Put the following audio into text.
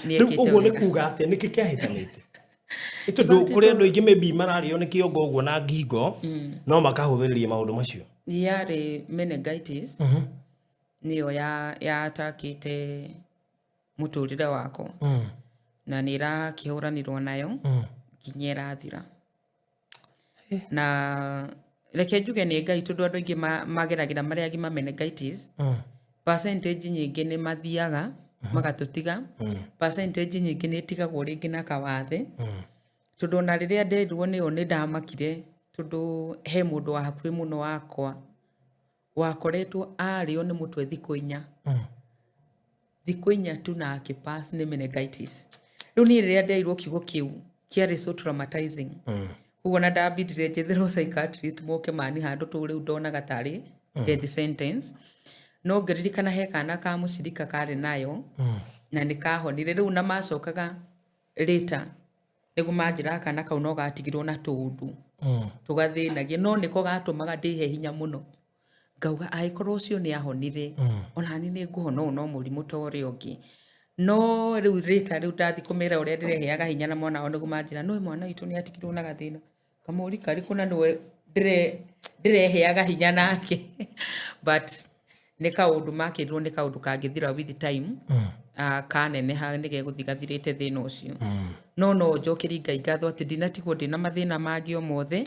Rĩu ũguo nĩ kuga atĩ nĩkĩ kĩahĩtanĩte? Ĩtondũ kũrĩ andũ aingĩ maybe marario nĩ kĩongo ũguo na ngingo no makahũthĩrĩria maũndũ macio. Yarĩ meningitis nĩyo yatakĩte mũtũrĩre wakwa na nĩ ĩrakĩhũranĩrwo nayo nginya ĩrathira. Na reke njuge nĩ Ngai tondũ andũ aingĩ mageragĩra marĩa agima meningitis, percentage nyingĩ nĩ mathiaga magatũtiga, percentage nyingĩ nĩ ĩtigagwo rĩngĩ na kawathe, tondũ ona rĩrĩa nderirwo nĩyo nĩ ndamakire tondũ he mũndũ wa hakuhĩ mũno wakwa wakoretwo arĩo nĩ mũtwe thikũ inya tu na akipass nĩ meningitis. Rĩu niĩ rĩrĩa nderirwo kiugo kĩu kĩarĩ so traumatizing. Ũguo na ndambindire njetherwo psychiatrist moke mani handũ tũ rĩu ndonaga tarĩ death sentence. No ngĩririkana he kana ka mũcirika karĩ nayo na nĩ kahonire. Rĩu na macokaga later nĩguo manjĩra kana kau no gatigirwo na tũũndũ tũgathĩnagia, no nĩko gatũmaga ndĩhe hinya mũno. Ngauga angĩkorwo ũcio nĩ ahonire ona niĩ nĩ ngũhona no mũrimũ ta ũrĩa ũngĩ. No rĩu later rĩu ndathi kũmera ũrĩa ndĩreheaga hinya na mwana wao nĩguo manjĩra no mwana witũ nĩ atigirwo na gathĩna. Kamũri karĩkũ na nĩwe ndĩreheaga hinya nake. But nĩ kaũndũ makĩrirwo nĩ kaũndũ kangĩthira with time kaneneha nĩ gegũthiĩ gathirĩte thĩna ũcio. No njokerie Ngai ngatho atĩ ndinatigwo ndĩna mathĩna mangĩ o mothe.